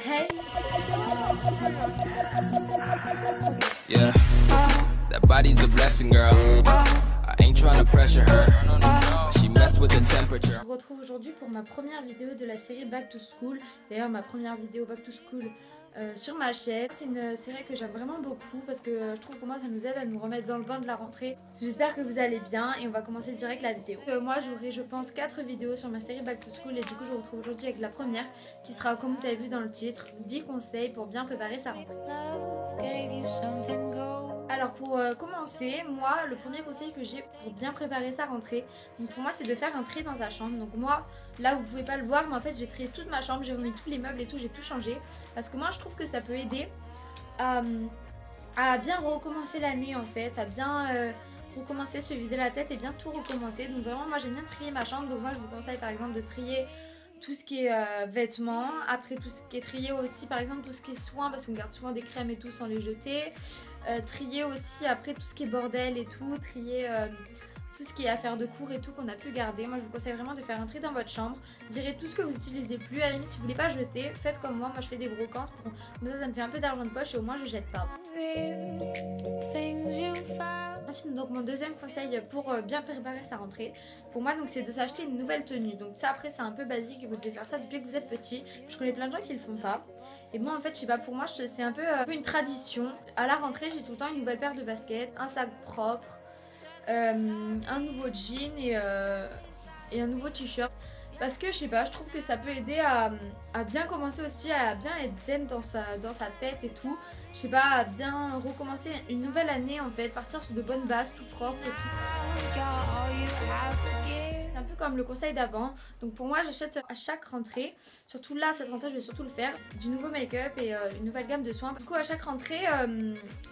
Hey. Yeah, that body's a blessing, girl. I ain't trying to pressure her. She messed with the temperature. Je vous retrouve aujourd'hui pour ma première vidéo de la série Back to School. D'ailleurs, ma première vidéo Back to School sur ma chaîne. C'est une série que j'aime vraiment beaucoup parce que je trouve que moi ça nous aide à nous remettre dans le bain de la rentrée. J'espère que vous allez bien et on va commencer direct la vidéo. Moi j'aurai je pense 4 vidéos sur ma série Back to School et du coup je vous retrouve aujourd'hui avec la première qui sera, comme vous avez vu dans le titre, 10 conseils pour bien préparer sa rentrée. Alors pour commencer, moi le premier conseil que j'ai pour bien préparer sa rentrée, donc pour moi c'est de faire un tri dans sa chambre. Donc moi là vous pouvez pas le voir mais en fait j'ai trié toute ma chambre, j'ai remis tous les meubles et tout, j'ai tout changé parce que moi je trouve que ça peut aider à bien recommencer l'année en fait, à bien recommencer, se vider la tête et bien tout recommencer. Donc vraiment moi j'aime bien trier ma chambre, donc moi je vous conseille par exemple de trier tout ce qui est vêtements, après tout ce qui est trié aussi par exemple tout ce qui est soins parce qu'on garde souvent des crèmes et tout sans les jeter, trier aussi après tout ce qui est bordel et tout, trier tout ce qui est affaires de cours et tout qu'on a pu garder. Moi je vous conseille vraiment de faire un tri dans votre chambre, virez tout ce que vous n'utilisez plus, à la limite si vous voulez pas jeter, faites comme moi je fais des brocantes, comme ça me fait un peu d'argent de poche et au moins je jette pas. Ensuite donc mon deuxième conseil pour bien préparer sa rentrée, pour moi donc c'est de s'acheter une nouvelle tenue. Donc ça après c'est un peu basique et vous devez faire ça depuis que vous êtes petit. Je connais plein de gens qui le font pas. Et moi en fait je sais pas, pour moi c'est un peu une tradition. À la rentrée j'ai tout le temps une nouvelle paire de baskets, un sac propre, un nouveau jean et un nouveau t-shirt. Parce que je sais pas, je trouve que ça peut aider à bien commencer aussi, à bien être zen dans sa tête et tout. Je sais pas, à bien recommencer une nouvelle année en fait, partir sur de bonnes bases, tout propre et tout. C'est un peu comme le conseil d'avant. Donc pour moi j'achète à chaque rentrée, surtout là cette rentrée je vais surtout le faire, du nouveau make-up et une nouvelle gamme de soins. Du coup à chaque rentrée,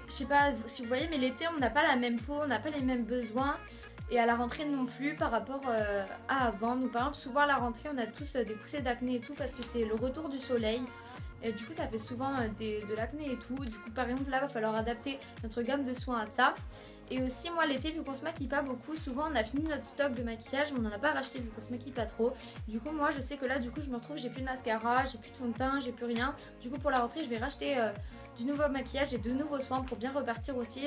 je sais pas si vous voyez mais l'été on n'a pas la même peau, on n'a pas les mêmes besoins. Et à la rentrée non plus par rapport à avant. Donc par exemple souvent à la rentrée on a tous des poussées d'acné et tout parce que c'est le retour du soleil. Et du coup ça fait souvent de l'acné et tout. Du coup par exemple là va falloir adapter notre gamme de soins à ça. Et aussi moi l'été vu qu'on se maquille pas beaucoup, souvent on a fini notre stock de maquillage, on n'en a pas racheté vu qu'on se maquille pas trop. Du coup moi je sais que là du coup je me retrouve, j'ai plus de mascara, j'ai plus de fond de teint, j'ai plus rien. Du coup pour la rentrée je vais racheter du nouveau maquillage et de nouveaux soins pour bien repartir aussi.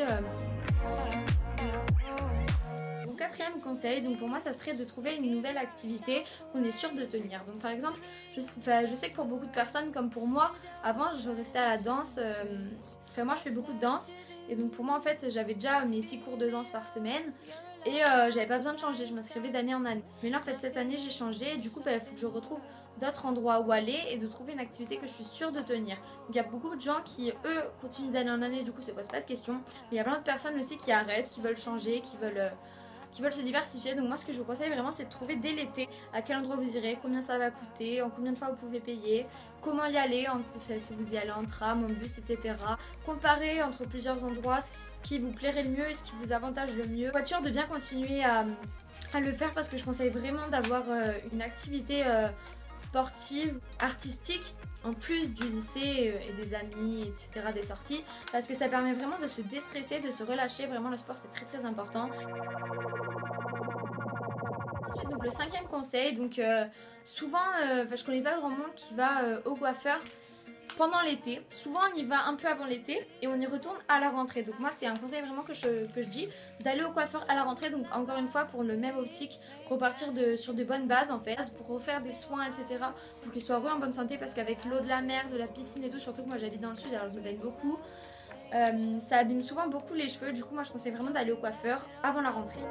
Quatrième conseil, donc pour moi ça serait de trouver une nouvelle activité qu'on est sûr de tenir. Donc par exemple, je sais que pour beaucoup de personnes comme pour moi, avant je restais à la danse, moi je fais beaucoup de danse et donc pour moi en fait j'avais déjà mes 6 cours de danse par semaine et j'avais pas besoin de changer, je m'inscrivais d'année en année. Mais là en fait cette année j'ai changé et du coup il faut que je retrouve d'autres endroits où aller et de trouver une activité que je suis sûre de tenir. Donc il y a beaucoup de gens qui eux continuent d'année en année, du coup ça pose pas de questions. Mais il y a plein de personnes aussi qui arrêtent, qui veulent changer, qui veulent se diversifier. Donc moi ce que je vous conseille vraiment c'est de trouver dès l'été à quel endroit vous irez, combien ça va coûter, en combien de fois vous pouvez payer, comment y aller, si vous y allez en tram, en bus, etc. Comparer entre plusieurs endroits ce qui vous plairait le mieux et ce qui vous avantage le mieux. Pour être sûr de bien continuer à le faire parce que je conseille vraiment d'avoir une activité sportive, artistique en plus du lycée et des amis, etc., des sorties, parce que ça permet vraiment de se déstresser, de se relâcher. Vraiment le sport c'est très très important. Ensuite donc le cinquième conseil, donc souvent je connais pas grand monde qui va au coiffeur pendant l'été. Souvent on y va un peu avant l'été et on y retourne à la rentrée. Donc moi c'est un conseil vraiment que je dis, d'aller au coiffeur à la rentrée. Donc encore une fois pour le même optique, repartir sur de bonnes bases en fait, pour refaire des soins etc, pour qu'ils soient en bonne santé, parce qu'avec l'eau de la mer, de la piscine et tout, surtout que moi j'habite dans le sud alors je me baigne beaucoup, ça abîme souvent beaucoup les cheveux. Du coup moi je conseille vraiment d'aller au coiffeur avant la rentrée.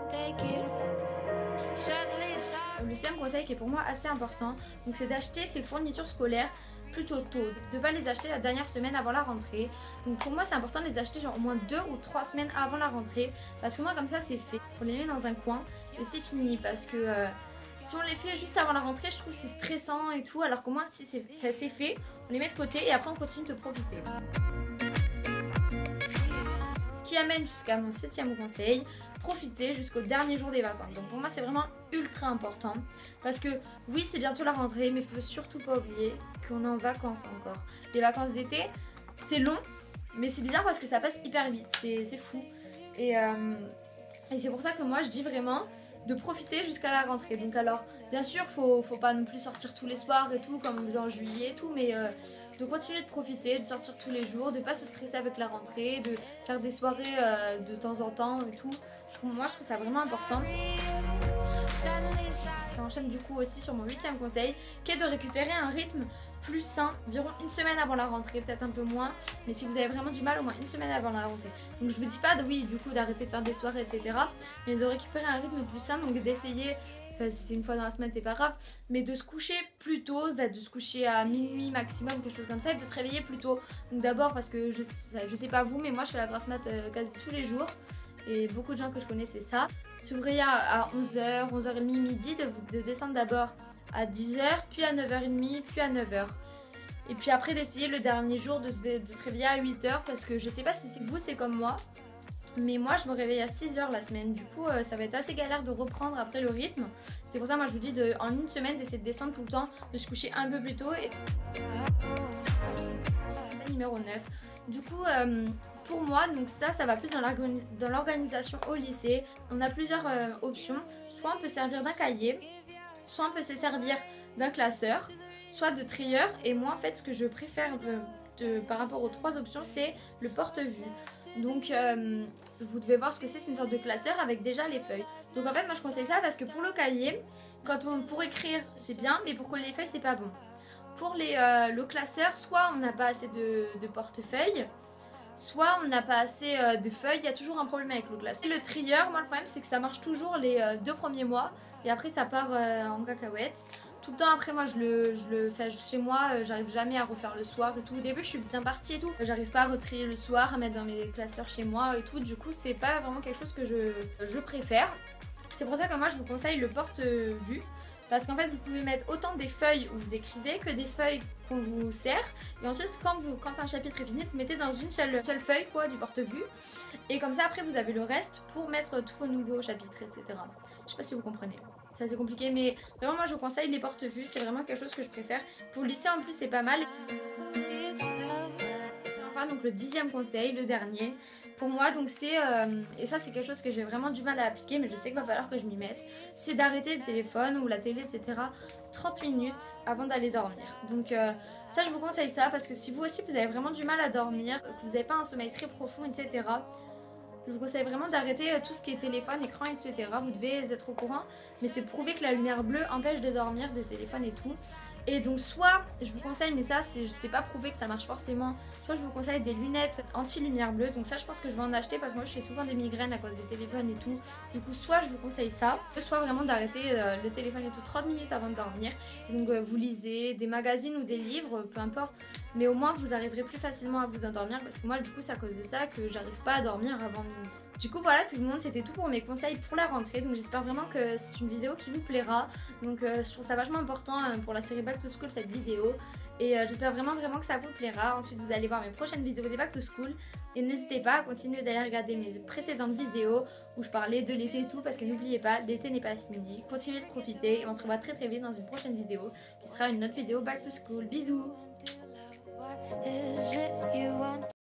Le deuxième conseil qui est pour moi assez important, donc c'est d'acheter ses fournitures scolaires plutôt tôt, de ne pas les acheter la dernière semaine avant la rentrée. Donc pour moi c'est important de les acheter genre au moins 2 ou 3 semaines avant la rentrée, parce que moi comme ça c'est fait, on les met dans un coin et c'est fini. Parce que si on les fait juste avant la rentrée je trouve que c'est stressant et tout, alors qu'au moins si c'est fait, on les met de côté et après on continue de profiter. Ce qui amène jusqu'à mon 7e conseil, profiter jusqu'au dernier jour des vacances. Donc pour moi c'est vraiment ultra important parce que oui c'est bientôt la rentrée mais il faut surtout pas oublier qu'on est en vacances encore. Les vacances d'été c'est long mais c'est bizarre parce que ça passe hyper vite, c'est fou. Et c'est pour ça que moi je dis vraiment de profiter jusqu'à la rentrée. Donc alors bien sûr faut pas non plus sortir tous les soirs et tout comme on faisait en juillet et tout, mais de continuer de profiter, de sortir tous les jours, de pas se stresser avec la rentrée, de faire des soirées de temps en temps et tout. Moi je trouve ça vraiment important. Ça enchaîne du coup aussi sur mon 8e conseil, qui est de récupérer un rythme plus sain, environ une semaine avant la rentrée, peut-être un peu moins, mais si vous avez vraiment du mal, au moins une semaine avant la rentrée. Donc je vous dis pas oui du coup d'arrêter de faire des soirées etc, mais de récupérer un rythme plus sain, donc d'essayer, enfin si c'est une fois dans la semaine c'est pas grave, mais de se coucher plus tôt, de se coucher à minuit maximum, quelque chose comme ça, et de se réveiller plus tôt. Donc d'abord parce que je sais pas vous, mais moi je fais la grasse mat quasi tous les jours, et beaucoup de gens que je connais c'est ça. Si vous réveillez à 11h, 11h30, midi, de descendre d'abord à 10h, puis à 9h30, puis à 9h. Et puis après d'essayer le dernier jour de se réveiller à 8h, parce que je sais pas si vous c'est comme moi, mais moi je me réveille à 6h la semaine, du coup ça va être assez galère de reprendre après le rythme. C'est pour ça moi je vous dis en une semaine d'essayer de descendre tout le temps, de se coucher un peu plus tôt. Et c'est numéro 9. Du coup pour moi donc ça va plus dans l'organisation au lycée. On a plusieurs options, soit on peut servir d'un cahier, soit on peut se servir d'un classeur, soit de trieur. Et moi en fait ce que je préfère par rapport aux 3 options c'est le porte-vue. Donc vous devez voir ce que c'est une sorte de classeur avec déjà les feuilles. Donc en fait moi je conseille ça parce que pour le cahier, pour écrire c'est bien, mais pour coller les feuilles c'est pas bon. Pour le classeur, soit on n'a pas assez de portefeuille, soit on n'a pas assez de feuilles, il y a toujours un problème avec le classeur. Et le trieur, moi le problème c'est que ça marche toujours les 2 premiers mois et après ça part en cacahuète. Tout le temps après moi je le fais chez moi, j'arrive jamais à refaire le soir et tout. Au début je suis bien partie et tout, j'arrive pas à retrier le soir, à mettre dans mes classeurs chez moi et tout, du coup c'est pas vraiment quelque chose que je préfère. C'est pour ça que moi je vous conseille le porte-vue. Parce qu'en fait vous pouvez mettre autant des feuilles où vous écrivez que des feuilles qu'on vous sert. Et ensuite quand un chapitre est fini, vous mettez dans une seule feuille quoi, du porte-vue. Et comme ça après vous avez le reste pour mettre tous vos nouveaux chapitres etc. Je sais pas si vous comprenez. C'est assez compliqué mais vraiment moi je vous conseille les porte-vues. C'est vraiment quelque chose que je préfère. Pour le lycée en plus c'est pas mal. Donc le 10e conseil, le dernier, pour moi donc c'est, et ça c'est quelque chose que j'ai vraiment du mal à appliquer mais je sais qu'il va falloir que je m'y mette, c'est d'arrêter le téléphone ou la télé etc 30 minutes avant d'aller dormir. Donc ça je vous conseille ça parce que si vous aussi vous avez vraiment du mal à dormir, que vous n'avez pas un sommeil très profond etc, je vous conseille vraiment d'arrêter tout ce qui est téléphone, écran etc. Vous devez être au courant mais c'est prouvé que la lumière bleue empêche de dormir des téléphones et tout. Et donc soit je vous conseille, mais ça c'est pas prouvé que ça marche forcément, soit je vous conseille des lunettes anti-lumière bleue. Donc ça je pense que je vais en acheter parce que moi je fais souvent des migraines à cause des téléphones et tout. Du coup soit je vous conseille ça, soit vraiment d'arrêter le téléphone et tout 30 minutes avant de dormir. Donc vous lisez des magazines ou des livres, peu importe, mais au moins vous arriverez plus facilement à vous endormir parce que moi du coup c'est à cause de ça que j'arrive pas à dormir avant minuit. Du coup voilà tout le monde, c'était tout pour mes conseils pour la rentrée, donc j'espère vraiment que c'est une vidéo qui vous plaira. Donc je trouve ça vachement important pour la série Back to School cette vidéo, et j'espère vraiment que ça vous plaira. Ensuite vous allez voir mes prochaines vidéos des Back to School, et n'hésitez pas à continuer d'aller regarder mes précédentes vidéos où je parlais de l'été et tout, parce que n'oubliez pas, l'été n'est pas fini, continuez de profiter et on se revoit très vite dans une prochaine vidéo qui sera une autre vidéo Back to School. Bisous.